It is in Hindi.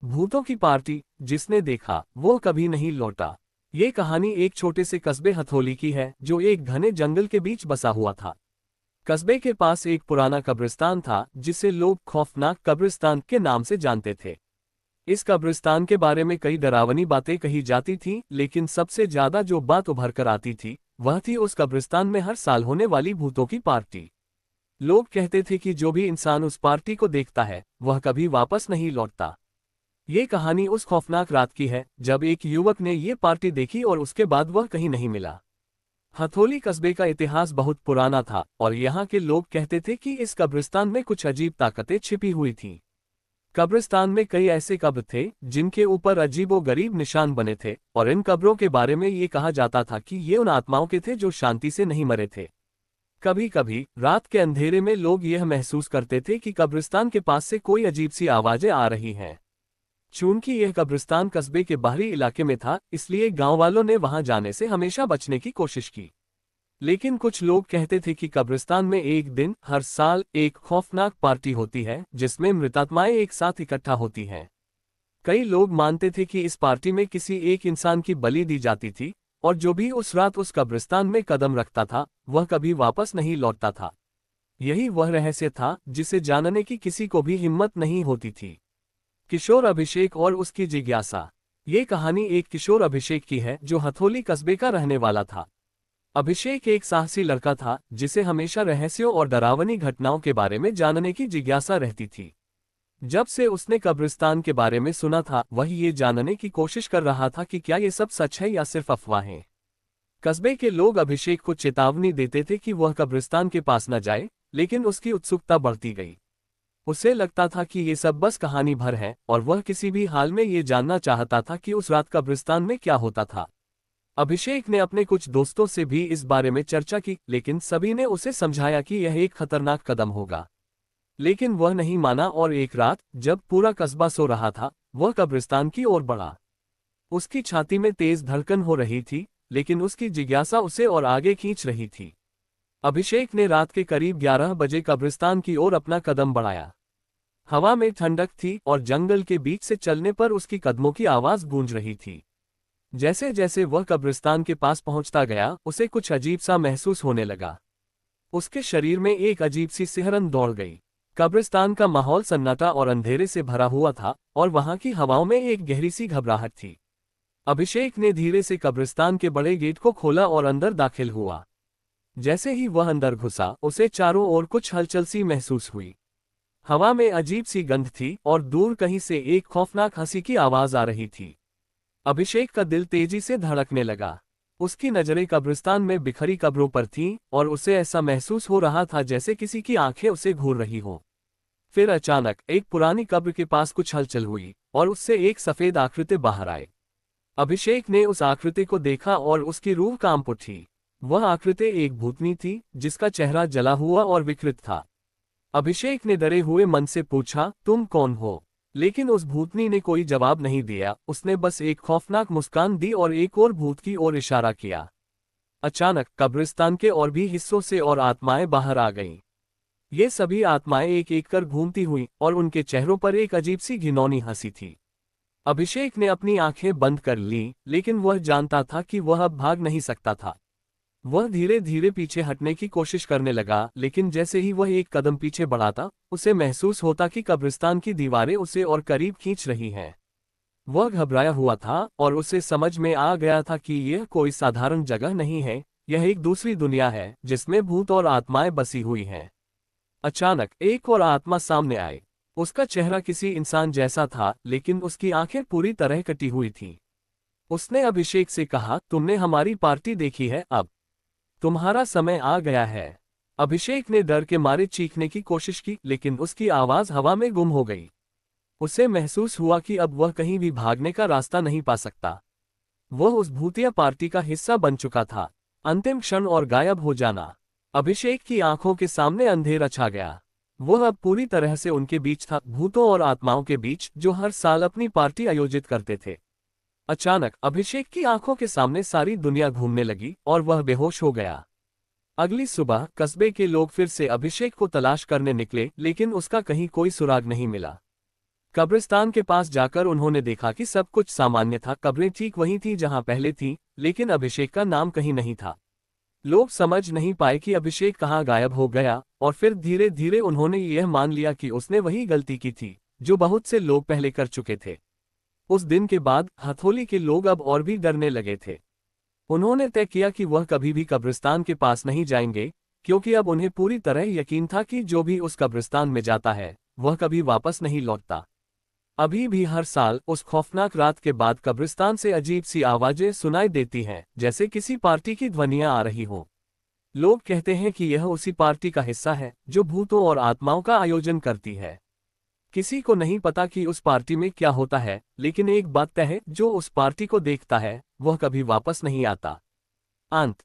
भूतों की पार्टी, जिसने देखा वो कभी नहीं लौटा। ये कहानी एक छोटे से कस्बे हथौली की है जो एक घने जंगल के बीच बसा हुआ था। कस्बे के पास एक पुराना कब्रिस्तान था जिसे लोग खौफनाक कब्रिस्तान के नाम से जानते थे। इस कब्रिस्तान के बारे में कई डरावनी बातें कही जाती थीं, लेकिन सबसे ज्यादा जो बात उभर कर आती थी वह थी उस कब्रिस्तान में हर साल होने वाली भूतों की पार्टी। लोग कहते थे कि जो भी इंसान उस पार्टी को देखता है वह कभी वापस नहीं लौटता। ये कहानी उस खौफनाक रात की है जब एक युवक ने ये पार्टी देखी और उसके बाद वह कहीं नहीं मिला। हथौली कस्बे का इतिहास बहुत पुराना था और यहाँ के लोग कहते थे कि इस कब्रिस्तान में कुछ अजीब ताकतें छिपी हुई थीं। कब्रिस्तान में कई ऐसे कब्र थे जिनके ऊपर अजीबोगरीब निशान बने थे और इन कब्रों के बारे में ये कहा जाता था कि ये उन आत्माओं के थे जो शांति से नहीं मरे थे। कभी कभी रात के अंधेरे में लोग यह महसूस करते थे कि कब्रिस्तान के पास से कोई अजीब सी आवाजें आ रही हैं। चूंकि यह कब्रिस्तान कस्बे के बाहरी इलाके में था, इसलिए गांव वालों ने वहां जाने से हमेशा बचने की कोशिश की। लेकिन कुछ लोग कहते थे कि कब्रिस्तान में एक दिन हर साल एक खौफनाक पार्टी होती है जिसमें मृतात्माएं एक साथ इकट्ठा होती हैं। कई लोग मानते थे कि इस पार्टी में किसी एक इंसान की बलि दी जाती थी और जो भी उस रात उस कब्रिस्तान में कदम रखता था वह कभी वापस नहीं लौटता था। यही वह रहस्य था जिसे जानने की किसी को भी हिम्मत नहीं होती थी। किशोर अभिषेक और उसकी जिज्ञासा। ये कहानी एक किशोर अभिषेक की है जो हथौली कस्बे का रहने वाला था। अभिषेक एक साहसी लड़का था जिसे हमेशा रहस्यों और डरावनी घटनाओं के बारे में जानने की जिज्ञासा रहती थी। जब से उसने कब्रिस्तान के बारे में सुना था वह ये जानने की कोशिश कर रहा था कि क्या ये सब सच है या सिर्फ अफवाहें। कस्बे के लोग अभिषेक को चेतावनी देते थे कि वह कब्रिस्तान के पास न जाए, लेकिन उसकी उत्सुकता बढ़ती गई। उसे लगता था कि ये सब बस कहानी भर है और वह किसी भी हाल में ये जानना चाहता था कि उस रात कब्रिस्तान में क्या होता था। अभिषेक ने अपने कुछ दोस्तों से भी इस बारे में चर्चा की, लेकिन सभी ने उसे समझाया कि यह एक खतरनाक कदम होगा। लेकिन वह नहीं माना और एक रात जब पूरा कस्बा सो रहा था वह कब्रिस्तान की ओर बढ़ा। उसकी छाती में तेज धड़कन हो रही थी, लेकिन उसकी जिज्ञासा उसे और आगे खींच रही थी। अभिषेक ने रात के करीब 11 बजे कब्रिस्तान की ओर अपना कदम बढ़ाया। हवा में ठंडक थी और जंगल के बीच से चलने पर उसकी कदमों की आवाज गूंज रही थी। जैसे जैसे वह कब्रिस्तान के पास पहुंचता गया उसे कुछ अजीब सा महसूस होने लगा। उसके शरीर में एक अजीब सी सिहरन दौड़ गई। कब्रिस्तान का माहौल सन्नाटा और अंधेरे से भरा हुआ था और वहां की हवाओं में एक गहरी सी घबराहट थी। अभिषेक ने धीरे से कब्रिस्तान के बड़े गेट को खोला और अंदर दाखिल हुआ। जैसे ही वह अंदर घुसा उसे चारों ओर कुछ हलचल सी महसूस हुई। हवा में अजीब सी गंध थी और दूर कहीं से एक खौफनाक हंसी की आवाज आ रही थी। अभिषेक का दिल तेजी से धड़कने लगा। उसकी नजरें कब्रिस्तान में बिखरी कब्रों पर थीं और उसे ऐसा महसूस हो रहा था जैसे किसी की आंखें उसे घूर रही हों। फिर अचानक एक पुरानी कब्र के पास कुछ हलचल हुई और उससे एक सफेद आकृति बाहर आए। अभिषेक ने उस आकृति को देखा और उसकी रूह कांप उठी। वह आकृति एक भूतनी थी जिसका चेहरा जला हुआ और विकृत था। अभिषेक ने डरे हुए मन से पूछा, तुम कौन हो? लेकिन उस भूतनी ने कोई जवाब नहीं दिया। उसने बस एक खौफनाक मुस्कान दी और एक और भूत की ओर इशारा किया। अचानक कब्रिस्तान के और भी हिस्सों से और आत्माएं बाहर आ गईं। ये सभी आत्माएं एक एक कर घूमती हुईं और उनके चेहरों पर एक अजीब सी घिनौनी हंसी थी। अभिषेक ने अपनी आंखें बंद कर लीं, लेकिन वह जानता था कि वह अब भाग नहीं सकता था। वह धीरे धीरे पीछे हटने की कोशिश करने लगा, लेकिन जैसे ही वह एक कदम पीछे बढ़ाता उसे महसूस होता कि कब्रिस्तान की दीवारें उसे और करीब खींच रही हैं। वह घबराया हुआ था और उसे समझ में आ गया था कि यह कोई साधारण जगह नहीं है, यह एक दूसरी दुनिया है जिसमें भूत और आत्माएं बसी हुई हैं। अचानक एक और आत्मा सामने आई। उसका चेहरा किसी इंसान जैसा था, लेकिन उसकी आंखें पूरी तरह कटी हुई थीं। उसने अभिषेक से कहा, तुमने हमारी पार्टी देखी है, अब तुम्हारा समय आ गया है। अभिषेक ने डर के मारे चीखने की कोशिश की, लेकिन उसकी आवाज हवा में गुम हो गई। उसे महसूस हुआ कि अब वह कहीं भी भागने का रास्ता नहीं पा सकता। वह उस भूतिया पार्टी का हिस्सा बन चुका था। अंतिम क्षण और गायब हो जाना। अभिषेक की आंखों के सामने अंधेरा छा गया। वह अब पूरी तरह से उनके बीच था, भूतों और आत्माओं के बीच जो हर साल अपनी पार्टी आयोजित करते थे। अचानक अभिषेक की आंखों के सामने सारी दुनिया घूमने लगी और वह बेहोश हो गया। अगली सुबह कस्बे के लोग फिर से अभिषेक को तलाश करने निकले, लेकिन उसका कहीं कोई सुराग नहीं मिला। कब्रिस्तान के पास जाकर उन्होंने देखा कि सब कुछ सामान्य था, कब्रें ठीक वही थी जहां पहले थी, लेकिन अभिषेक का नाम कहीं नहीं था। लोग समझ नहीं पाए कि अभिषेक कहाँ गायब हो गया, और फिर धीरे धीरे उन्होंने यह मान लिया कि उसने वही गलती की थी जो बहुत से लोग पहले कर चुके थे। उस दिन के बाद हथौली के लोग अब और भी डरने लगे थे। उन्होंने तय किया कि वह कभी भी कब्रिस्तान के पास नहीं जाएंगे, क्योंकि अब उन्हें पूरी तरह यकीन था कि जो भी उस कब्रिस्तान में जाता है वह कभी वापस नहीं लौटता। अभी भी हर साल उस खौफनाक रात के बाद कब्रिस्तान से अजीब सी आवाजें सुनाई देती हैं, जैसे किसी पार्टी की ध्वनियां आ रही हों। लोग कहते हैं कि यह उसी पार्टी का हिस्सा है जो भूतों और आत्माओं का आयोजन करती है। किसी को नहीं पता कि उस पार्टी में क्या होता है, लेकिन एक बात तय है, जो उस पार्टी को देखता है वह कभी वापस नहीं आता। अंत।